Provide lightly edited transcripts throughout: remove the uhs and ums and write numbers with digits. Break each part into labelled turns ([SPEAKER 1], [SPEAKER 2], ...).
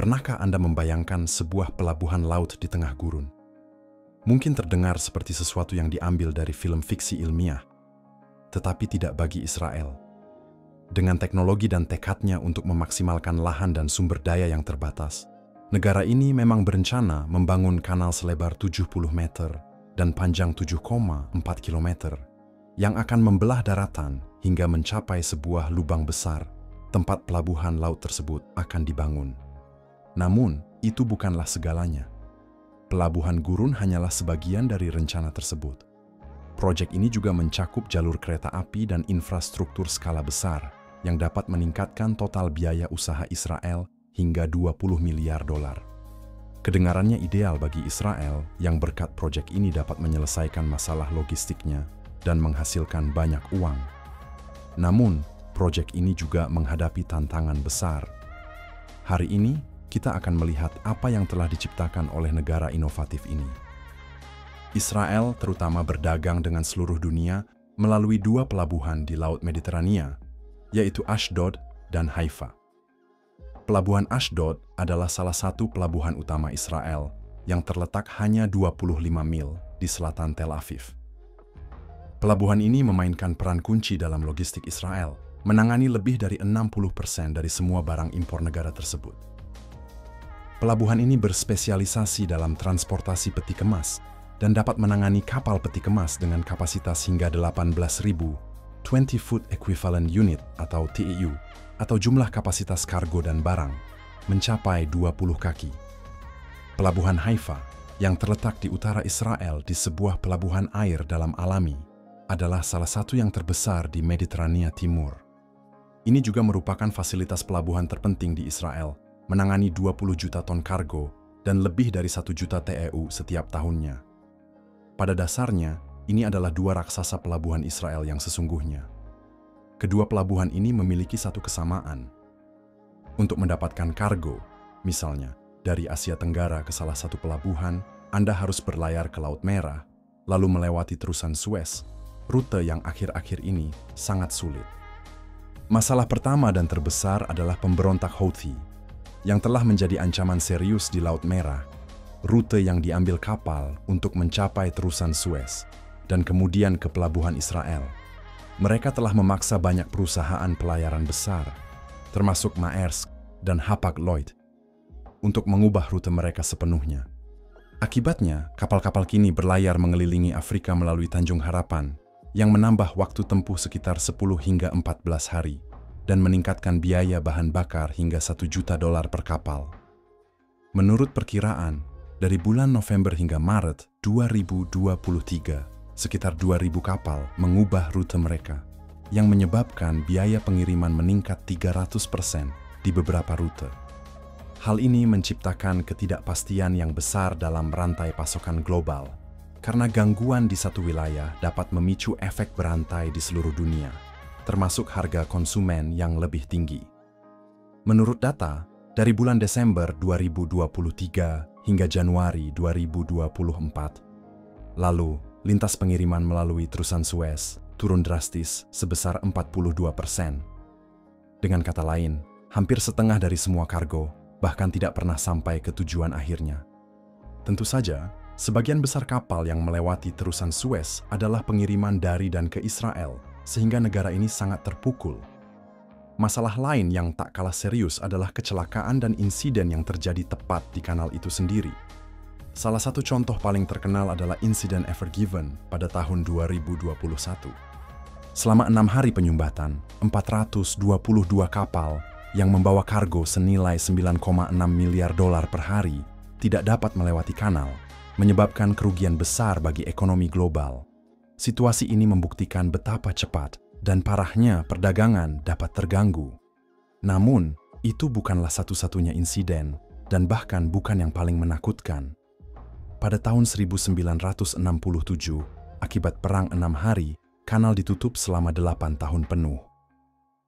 [SPEAKER 1] Pernahkah Anda membayangkan sebuah pelabuhan laut di tengah gurun? Mungkin terdengar seperti sesuatu yang diambil dari film fiksi ilmiah, tetapi tidak bagi Israel. Dengan teknologi dan tekadnya untuk memaksimalkan lahan dan sumber daya yang terbatas, negara ini memang berencana membangun kanal selebar 70 meter dan panjang 7,4 kilometer yang akan membelah daratan hingga mencapai sebuah lubang besar tempat pelabuhan laut tersebut akan dibangun. Namun, itu bukanlah segalanya. Pelabuhan gurun hanyalah sebagian dari rencana tersebut. Proyek ini juga mencakup jalur kereta api dan infrastruktur skala besar yang dapat meningkatkan total biaya usaha Israel hingga 20 miliar dolar. Kedengarannya ideal bagi Israel yang berkat proyek ini dapat menyelesaikan masalah logistiknya dan menghasilkan banyak uang. Namun, proyek ini juga menghadapi tantangan besar. Hari ini, kita akan melihat apa yang telah diciptakan oleh negara inovatif ini. Israel terutama berdagang dengan seluruh dunia melalui dua pelabuhan di Laut Mediterania, yaitu Ashdod dan Haifa. Pelabuhan Ashdod adalah salah satu pelabuhan utama Israel yang terletak hanya 25 mil di selatan Tel Aviv. Pelabuhan ini memainkan peran kunci dalam logistik Israel, menangani lebih dari 60% dari semua barang impor negara tersebut. Pelabuhan ini berspesialisasi dalam transportasi peti kemas dan dapat menangani kapal peti kemas dengan kapasitas hingga 18.000 20 Foot Equivalent Unit atau TEU, atau jumlah kapasitas kargo dan barang mencapai 20 kaki. Pelabuhan Haifa, yang terletak di utara Israel di sebuah pelabuhan air dalam alami, adalah salah satu yang terbesar di Mediterania Timur. Ini juga merupakan fasilitas pelabuhan terpenting di Israel, menangani 20 juta ton kargo dan lebih dari 1 juta TEU setiap tahunnya. Pada dasarnya, ini adalah dua raksasa pelabuhan Israel yang sesungguhnya. Kedua pelabuhan ini memiliki satu kesamaan. Untuk mendapatkan kargo, misalnya dari Asia Tenggara ke salah satu pelabuhan, Anda harus berlayar ke Laut Merah, lalu melewati terusan Suez, rute yang akhir-akhir ini sangat sulit. Masalah pertama dan terbesar adalah pemberontak Houthi, yang telah menjadi ancaman serius di Laut Merah, rute yang diambil kapal untuk mencapai terusan Suez, dan kemudian ke pelabuhan Israel. Mereka telah memaksa banyak perusahaan pelayaran besar, termasuk Maersk dan Hapag-Lloyd, untuk mengubah rute mereka sepenuhnya. Akibatnya, kapal-kapal kini berlayar mengelilingi Afrika melalui Tanjung Harapan, yang menambah waktu tempuh sekitar 10 hingga 14 hari, dan meningkatkan biaya bahan bakar hingga 1 juta dolar per kapal. Menurut perkiraan, dari bulan November hingga Maret 2023, sekitar 2.000 kapal mengubah rute mereka, yang menyebabkan biaya pengiriman meningkat 300% di beberapa rute. Hal ini menciptakan ketidakpastian yang besar dalam rantai pasokan global, karena gangguan di satu wilayah dapat memicu efek berantai di seluruh dunia, termasuk harga konsumen yang lebih tinggi. Menurut data, dari bulan Desember 2023 hingga Januari 2024, lalu lintas pengiriman melalui terusan Suez turun drastis sebesar 42%. Dengan kata lain, hampir setengah dari semua kargo bahkan tidak pernah sampai ke tujuan akhirnya. Tentu saja, sebagian besar kapal yang melewati terusan Suez adalah pengiriman dari dan ke Israel, sehingga negara ini sangat terpukul. Masalah lain yang tak kalah serius adalah kecelakaan dan insiden yang terjadi tepat di kanal itu sendiri. Salah satu contoh paling terkenal adalah insiden Ever Given pada tahun 2021. Selama 6 hari penyumbatan, 422 kapal yang membawa kargo senilai 9,6 miliar dolar per hari tidak dapat melewati kanal, menyebabkan kerugian besar bagi ekonomi global. Situasi ini membuktikan betapa cepat dan parahnya perdagangan dapat terganggu. Namun, itu bukanlah satu-satunya insiden dan bahkan bukan yang paling menakutkan. Pada tahun 1967, akibat perang 6 hari, kanal ditutup selama 8 tahun penuh.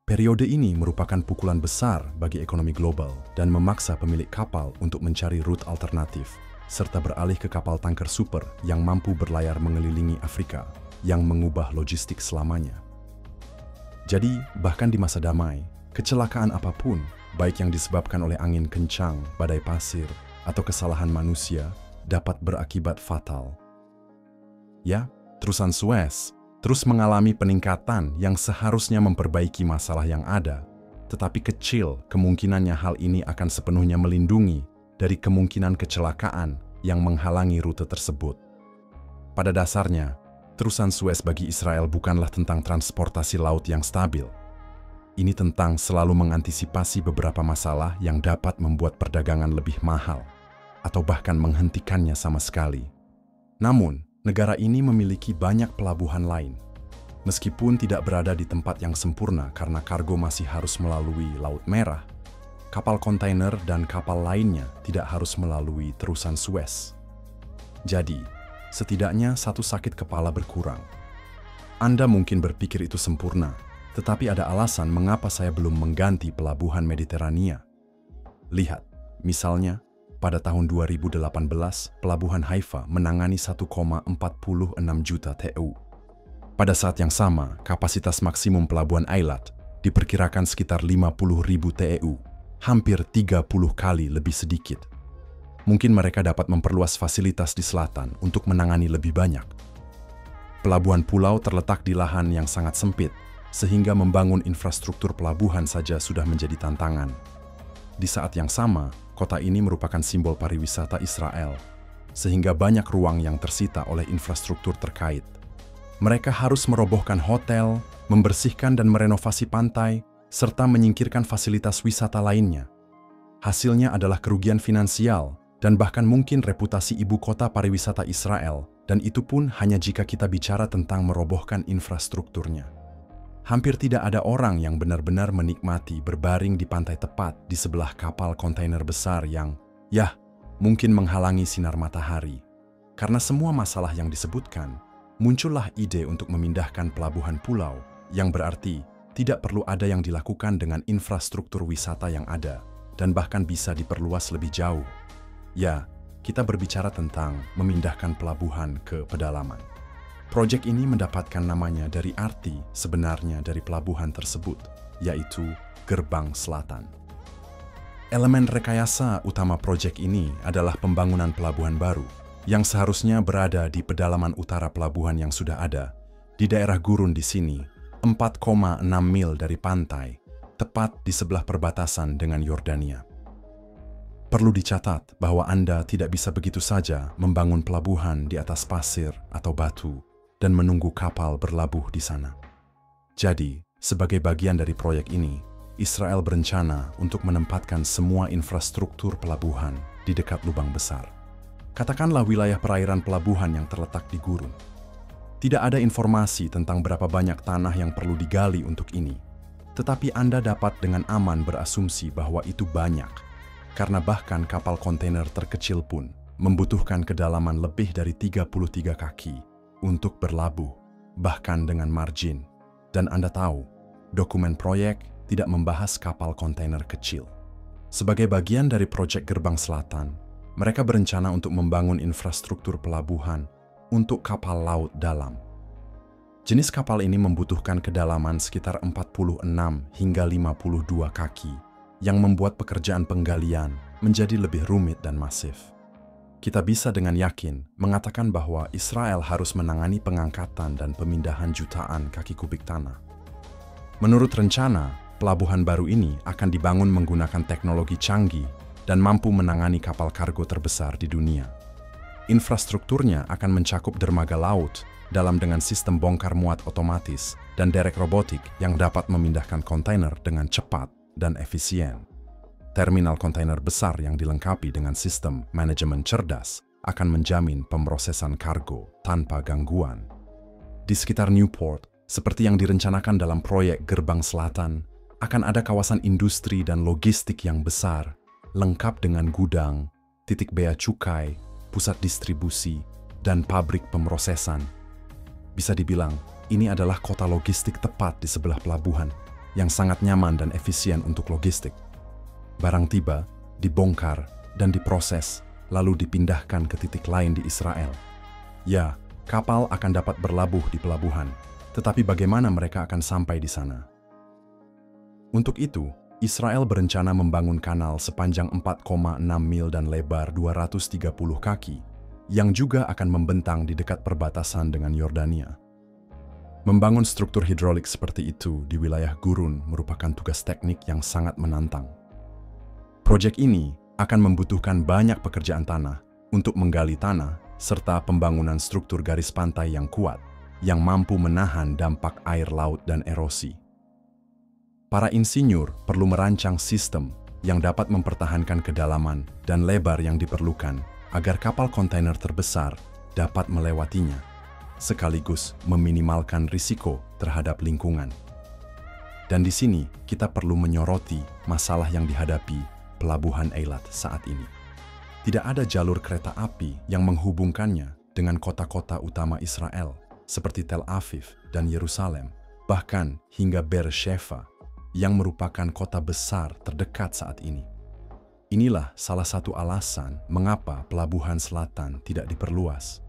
[SPEAKER 1] Periode ini merupakan pukulan besar bagi ekonomi global dan memaksa pemilik kapal untuk mencari rute alternatif, serta beralih ke kapal tanker super yang mampu berlayar mengelilingi Afrika, yang mengubah logistik selamanya. Jadi, bahkan di masa damai, kecelakaan apapun baik yang disebabkan oleh angin kencang, badai pasir, atau kesalahan manusia, dapat berakibat fatal. Ya, terusan Suez terus mengalami peningkatan yang seharusnya memperbaiki masalah yang ada, tetapi kecil kemungkinannya hal ini akan sepenuhnya melindungi dari kemungkinan kecelakaan yang menghalangi rute tersebut. Pada dasarnya, terusan Suez bagi Israel bukanlah tentang transportasi laut yang stabil. Ini tentang selalu mengantisipasi beberapa masalah yang dapat membuat perdagangan lebih mahal, atau bahkan menghentikannya sama sekali. Namun, negara ini memiliki banyak pelabuhan lain. Meskipun tidak berada di tempat yang sempurna karena kargo masih harus melalui Laut Merah, kapal kontainer dan kapal lainnya tidak harus melalui terusan Suez. Jadi, setidaknya satu sakit kepala berkurang. Anda mungkin berpikir itu sempurna, tetapi ada alasan mengapa saya belum mengganti pelabuhan Mediterania. Lihat, misalnya, pada tahun 2018, pelabuhan Haifa menangani 1,46 juta TEU. Pada saat yang sama, kapasitas maksimum pelabuhan Eilat diperkirakan sekitar 50.000 TEU, hampir 30 kali lebih sedikit. Mungkin mereka dapat memperluas fasilitas di selatan untuk menangani lebih banyak. Pelabuhan pulau terletak di lahan yang sangat sempit, sehingga membangun infrastruktur pelabuhan saja sudah menjadi tantangan. Di saat yang sama, kota ini merupakan simbol pariwisata Israel, sehingga banyak ruang yang tersita oleh infrastruktur terkait. Mereka harus merobohkan hotel, membersihkan dan merenovasi pantai, serta menyingkirkan fasilitas wisata lainnya. Hasilnya adalah kerugian finansial dan bahkan mungkin reputasi ibu kota pariwisata Israel, dan itu pun hanya jika kita bicara tentang merobohkan infrastrukturnya. Hampir tidak ada orang yang benar-benar menikmati berbaring di pantai tepat di sebelah kapal kontainer besar yang, mungkin menghalangi sinar matahari. Karena semua masalah yang disebutkan, muncullah ide untuk memindahkan pelabuhan pulau, yang berarti tidak perlu ada yang dilakukan dengan infrastruktur wisata yang ada, dan bahkan bisa diperluas lebih jauh. Ya, kita berbicara tentang memindahkan pelabuhan ke pedalaman. Proyek ini mendapatkan namanya dari arti sebenarnya dari pelabuhan tersebut, yaitu Gerbang Selatan. Elemen rekayasa utama proyek ini adalah pembangunan pelabuhan baru, yang seharusnya berada di pedalaman utara pelabuhan yang sudah ada, di daerah gurun di sini, 4,6 mil dari pantai, tepat di sebelah perbatasan dengan Yordania. Perlu dicatat bahwa Anda tidak bisa begitu saja membangun pelabuhan di atas pasir atau batu dan menunggu kapal berlabuh di sana. Jadi, sebagai bagian dari proyek ini, Israel berencana untuk menempatkan semua infrastruktur pelabuhan di dekat lubang besar. Katakanlah wilayah perairan pelabuhan yang terletak di gurun. Tidak ada informasi tentang berapa banyak tanah yang perlu digali untuk ini, tetapi Anda dapat dengan aman berasumsi bahwa itu banyak, karena bahkan kapal kontainer terkecil pun membutuhkan kedalaman lebih dari 33 kaki untuk berlabuh, bahkan dengan margin. Dan Anda tahu, dokumen proyek tidak membahas kapal kontainer kecil. Sebagai bagian dari proyek Gerbang Selatan, mereka berencana untuk membangun infrastruktur pelabuhan untuk kapal laut dalam. Jenis kapal ini membutuhkan kedalaman sekitar 46 hingga 52 kaki, yang membuat pekerjaan penggalian menjadi lebih rumit dan masif. Kita bisa dengan yakin mengatakan bahwa Israel harus menangani pengangkatan dan pemindahan jutaan kaki kubik tanah. Menurut rencana, pelabuhan baru ini akan dibangun menggunakan teknologi canggih dan mampu menangani kapal kargo terbesar di dunia. Infrastrukturnya akan mencakup dermaga laut dengan sistem bongkar muat otomatis dan derek robotik yang dapat memindahkan kontainer dengan cepat dan efisien. Terminal kontainer besar yang dilengkapi dengan sistem manajemen cerdas akan menjamin pemrosesan kargo tanpa gangguan. Di sekitar Newport, seperti yang direncanakan dalam proyek Gerbang Selatan, akan ada kawasan industri dan logistik yang besar, lengkap dengan gudang, titik bea cukai, pusat distribusi, dan pabrik pemrosesan. Bisa dibilang, ini adalah kota logistik tepat di sebelah pelabuhan, yang sangat nyaman dan efisien untuk logistik. Barang tiba, dibongkar, dan diproses, lalu dipindahkan ke titik lain di Israel. Ya, kapal akan dapat berlabuh di pelabuhan, tetapi bagaimana mereka akan sampai di sana? Untuk itu, Israel berencana membangun kanal sepanjang 4,6 mil dan lebar 230 kaki, yang juga akan membentang di dekat perbatasan dengan Yordania. Membangun struktur hidrolik seperti itu di wilayah gurun merupakan tugas teknik yang sangat menantang. Proyek ini akan membutuhkan banyak pekerjaan tanah untuk menggali tanah serta pembangunan struktur garis pantai yang kuat, yang mampu menahan dampak air laut dan erosi. Para insinyur perlu merancang sistem yang dapat mempertahankan kedalaman dan lebar yang diperlukan agar kapal kontainer terbesar dapat melewatinya, sekaligus meminimalkan risiko terhadap lingkungan. Dan di sini kita perlu menyoroti masalah yang dihadapi Pelabuhan Eilat saat ini. Tidak ada jalur kereta api yang menghubungkannya dengan kota-kota utama Israel seperti Tel Aviv dan Yerusalem, bahkan hingga Beersheva, yang merupakan kota besar terdekat saat ini. Inilah salah satu alasan mengapa pelabuhan selatan tidak diperluas,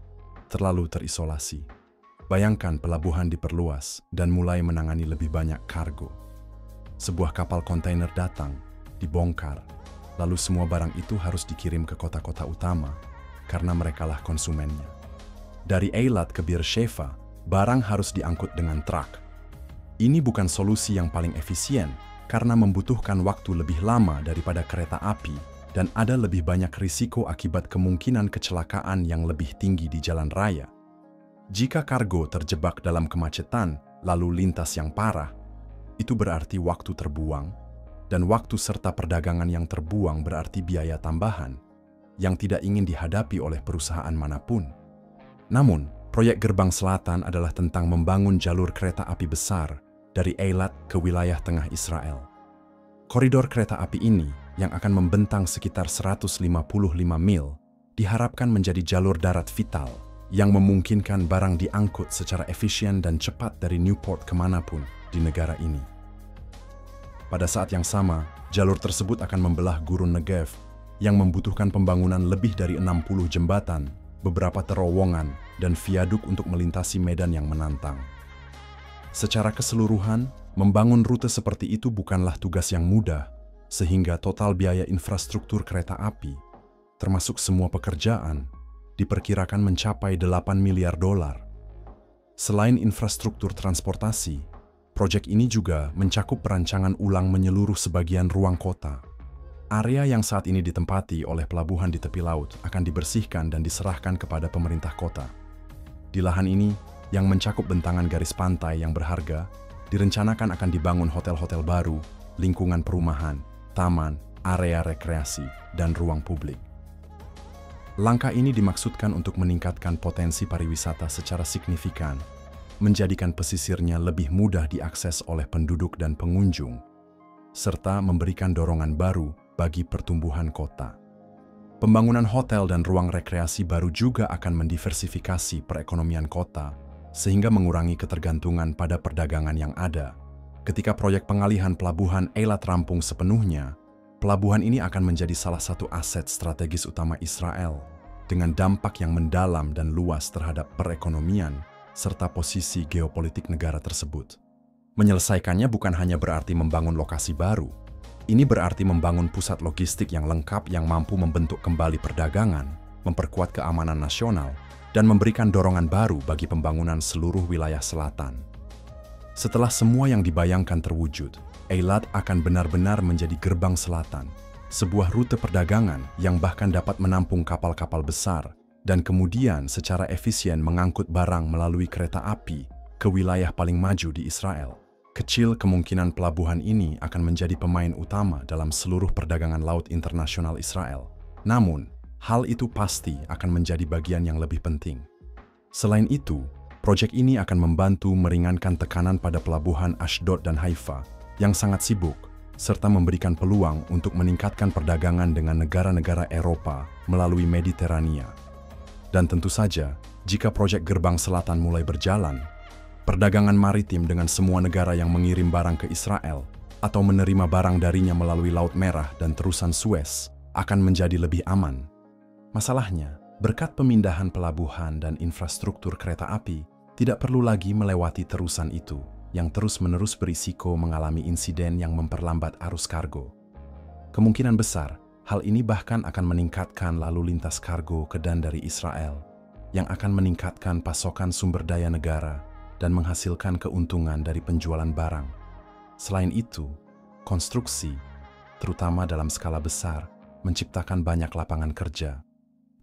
[SPEAKER 1] terlalu terisolasi. Bayangkan pelabuhan diperluas dan mulai menangani lebih banyak kargo. Sebuah kapal kontainer datang, dibongkar, lalu semua barang itu harus dikirim ke kota-kota utama karena merekalah konsumennya. Dari Eilat ke Beersheva, barang harus diangkut dengan truk. Ini bukan solusi yang paling efisien karena membutuhkan waktu lebih lama daripada kereta api dan ada lebih banyak risiko akibat kemungkinan kecelakaan yang lebih tinggi di jalan raya. Jika kargo terjebak dalam kemacetan lalu lintas yang parah, itu berarti waktu terbuang, dan waktu serta perdagangan yang terbuang berarti biaya tambahan yang tidak ingin dihadapi oleh perusahaan manapun. Namun, proyek Gerbang Selatan adalah tentang membangun jalur kereta api besar dari Eilat ke wilayah tengah Israel. Koridor kereta api ini, yang akan membentang sekitar 155 mil, diharapkan menjadi jalur darat vital yang memungkinkan barang diangkut secara efisien dan cepat dari Newport kemanapun di negara ini. Pada saat yang sama, jalur tersebut akan membelah gurun Negev yang membutuhkan pembangunan lebih dari 60 jembatan, beberapa terowongan, dan viaduk untuk melintasi medan yang menantang. Secara keseluruhan, membangun rute seperti itu bukanlah tugas yang mudah, sehingga total biaya infrastruktur kereta api, termasuk semua pekerjaan, diperkirakan mencapai 8 miliar dolar. Selain infrastruktur transportasi, proyek ini juga mencakup perancangan ulang menyeluruh sebagian ruang kota. Area yang saat ini ditempati oleh pelabuhan di tepi laut akan dibersihkan dan diserahkan kepada pemerintah kota. Di lahan ini, yang mencakup bentangan garis pantai yang berharga, direncanakan akan dibangun hotel-hotel baru, lingkungan perumahan, taman, area rekreasi, dan ruang publik. Langkah ini dimaksudkan untuk meningkatkan potensi pariwisata secara signifikan, menjadikan pesisirnya lebih mudah diakses oleh penduduk dan pengunjung, serta memberikan dorongan baru bagi pertumbuhan kota. Pembangunan hotel dan ruang rekreasi baru juga akan mendiversifikasi perekonomian kota, sehingga mengurangi ketergantungan pada perdagangan yang ada. Ketika proyek pengalihan pelabuhan Eilat rampung sepenuhnya, pelabuhan ini akan menjadi salah satu aset strategis utama Israel, dengan dampak yang mendalam dan luas terhadap perekonomian, serta posisi geopolitik negara tersebut. Menyelesaikannya bukan hanya berarti membangun lokasi baru, ini berarti membangun pusat logistik yang lengkap yang mampu membentuk kembali perdagangan, memperkuat keamanan nasional, dan memberikan dorongan baru bagi pembangunan seluruh wilayah selatan. Setelah semua yang dibayangkan terwujud, Eilat akan benar-benar menjadi gerbang selatan, sebuah rute perdagangan yang bahkan dapat menampung kapal-kapal besar dan kemudian secara efisien mengangkut barang melalui kereta api ke wilayah paling maju di Israel. Kecil kemungkinan pelabuhan ini akan menjadi pemain utama dalam seluruh perdagangan laut internasional Israel. Namun, hal itu pasti akan menjadi bagian yang lebih penting. Selain itu, proyek ini akan membantu meringankan tekanan pada pelabuhan Ashdod dan Haifa yang sangat sibuk, serta memberikan peluang untuk meningkatkan perdagangan dengan negara-negara Eropa melalui Mediterania. Dan tentu saja, jika proyek Gerbang Selatan mulai berjalan, perdagangan maritim dengan semua negara yang mengirim barang ke Israel atau menerima barang darinya melalui Laut Merah dan terusan Suez akan menjadi lebih aman. Masalahnya, berkat pemindahan pelabuhan dan infrastruktur kereta api, tidak perlu lagi melewati terusan itu. yang terus-menerus berisiko mengalami insiden yang memperlambat arus kargo. Kemungkinan besar, hal ini bahkan akan meningkatkan lalu lintas kargo ke dan dari Israel, yang akan meningkatkan pasokan sumber daya negara dan menghasilkan keuntungan dari penjualan barang. Selain itu, konstruksi, terutama dalam skala besar, menciptakan banyak lapangan kerja.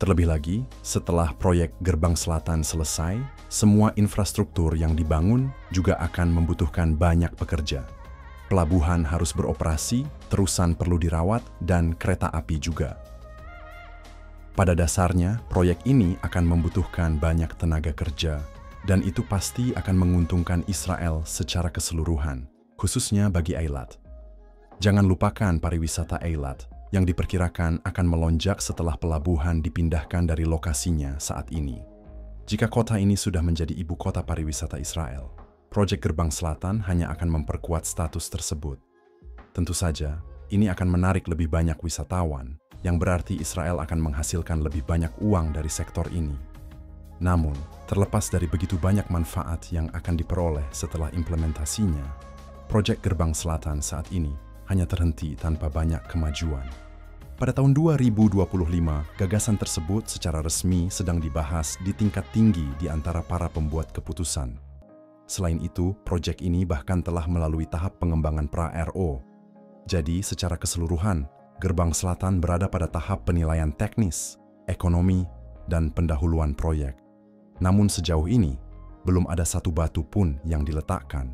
[SPEAKER 1] Terlebih lagi, setelah proyek Gerbang Selatan selesai, semua infrastruktur yang dibangun juga akan membutuhkan banyak pekerja. Pelabuhan harus beroperasi, terusan perlu dirawat, dan kereta api juga. Pada dasarnya, proyek ini akan membutuhkan banyak tenaga kerja, dan itu pasti akan menguntungkan Israel secara keseluruhan, khususnya bagi Eilat. Jangan lupakan pariwisata Eilat, yang diperkirakan akan melonjak setelah pelabuhan dipindahkan dari lokasinya saat ini. Jika kota ini sudah menjadi ibu kota pariwisata Israel, proyek Gerbang Selatan hanya akan memperkuat status tersebut. Tentu saja, ini akan menarik lebih banyak wisatawan, yang berarti Israel akan menghasilkan lebih banyak uang dari sektor ini. Namun, terlepas dari begitu banyak manfaat yang akan diperoleh setelah implementasinya, proyek Gerbang Selatan saat ini hanya terhenti tanpa banyak kemajuan. Pada tahun 2025, gagasan tersebut secara resmi sedang dibahas di tingkat tinggi di antara para pembuat keputusan. Selain itu, proyek ini bahkan telah melalui tahap pengembangan pra-RO. Jadi, secara keseluruhan, Gerbang Selatan berada pada tahap penilaian teknis, ekonomi, dan pendahuluan proyek. Namun sejauh ini, belum ada satu batu pun yang diletakkan.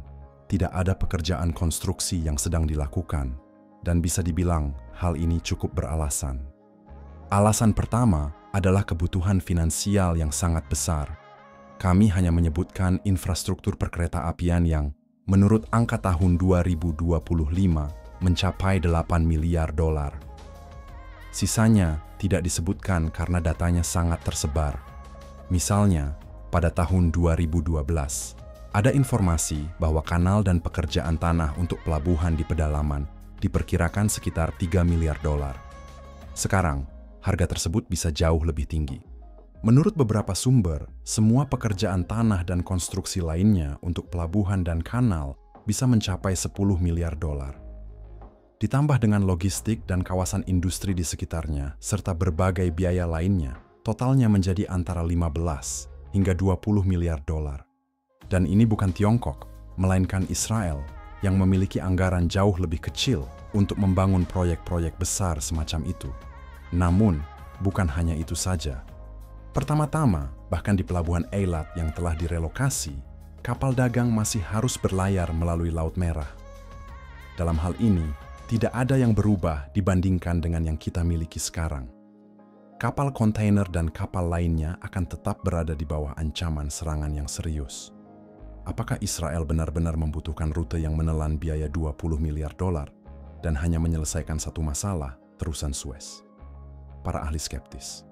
[SPEAKER 1] Tidak ada pekerjaan konstruksi yang sedang dilakukan, dan bisa dibilang hal ini cukup beralasan. Alasan pertama adalah kebutuhan finansial yang sangat besar. Kami hanya menyebutkan infrastruktur perkereta-apian yang, menurut angka tahun 2025, mencapai 8 miliar dolar. Sisanya tidak disebutkan karena datanya sangat tersebar. Misalnya, pada tahun 2012, ada informasi bahwa kanal dan pekerjaan tanah untuk pelabuhan di pedalaman diperkirakan sekitar 3 miliar dolar. Sekarang, harga tersebut bisa jauh lebih tinggi. Menurut beberapa sumber, semua pekerjaan tanah dan konstruksi lainnya untuk pelabuhan dan kanal bisa mencapai 10 miliar dolar. Ditambah dengan logistik dan kawasan industri di sekitarnya, serta berbagai biaya lainnya, totalnya menjadi antara 15 hingga 20 miliar dolar. Dan ini bukan Tiongkok, melainkan Israel, yang memiliki anggaran jauh lebih kecil untuk membangun proyek-proyek besar semacam itu. Namun, bukan hanya itu saja. Pertama-tama, bahkan di pelabuhan Eilat yang telah direlokasi, kapal dagang masih harus berlayar melalui Laut Merah. Dalam hal ini, tidak ada yang berubah dibandingkan dengan yang kita miliki sekarang. Kapal kontainer dan kapal lainnya akan tetap berada di bawah ancaman serangan yang serius. Apakah Israel benar-benar membutuhkan rute yang menelan biaya 20 miliar dolar dan hanya menyelesaikan satu masalah, terusan Suez? Para ahli skeptis.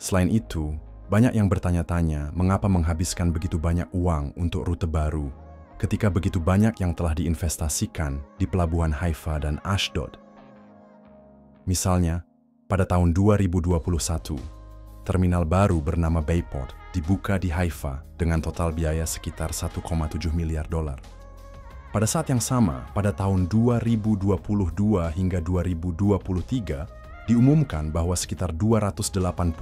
[SPEAKER 1] Selain itu, banyak yang bertanya-tanya mengapa menghabiskan begitu banyak uang untuk rute baru ketika begitu banyak yang telah diinvestasikan di pelabuhan Haifa dan Ashdod. Misalnya, pada tahun 2021, terminal baru bernama Bayport dibuka di Haifa dengan total biaya sekitar 1,7 miliar dolar. Pada saat yang sama, pada tahun 2022 hingga 2023, diumumkan bahwa sekitar 288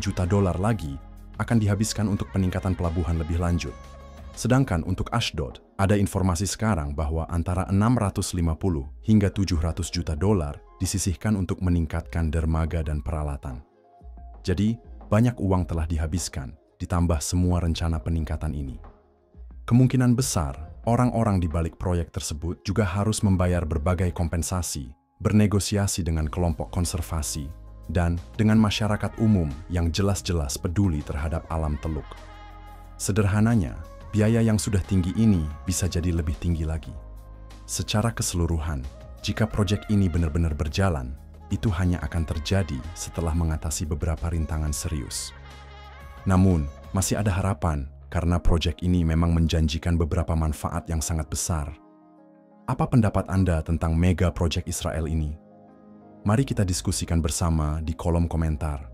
[SPEAKER 1] juta dolar lagi akan dihabiskan untuk peningkatan pelabuhan lebih lanjut. Sedangkan untuk Ashdod, ada informasi sekarang bahwa antara 650 hingga 700 juta dolar disisihkan untuk meningkatkan dermaga dan peralatan. Jadi, banyak uang telah dihabiskan, ditambah semua rencana peningkatan ini. Kemungkinan besar, orang-orang di balik proyek tersebut juga harus membayar berbagai kompensasi, bernegosiasi dengan kelompok konservasi, dan dengan masyarakat umum yang jelas-jelas peduli terhadap alam Teluk. Sederhananya, biaya yang sudah tinggi ini bisa jadi lebih tinggi lagi. Secara keseluruhan, jika proyek ini benar-benar berjalan, itu hanya akan terjadi setelah mengatasi beberapa rintangan serius. Namun, masih ada harapan karena proyek ini memang menjanjikan beberapa manfaat yang sangat besar. Apa pendapat Anda tentang mega proyek Israel ini? Mari kita diskusikan bersama di kolom komentar.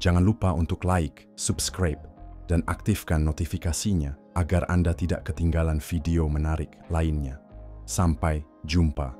[SPEAKER 1] Jangan lupa untuk like, subscribe, dan aktifkan notifikasinya agar Anda tidak ketinggalan video menarik lainnya. Sampai jumpa.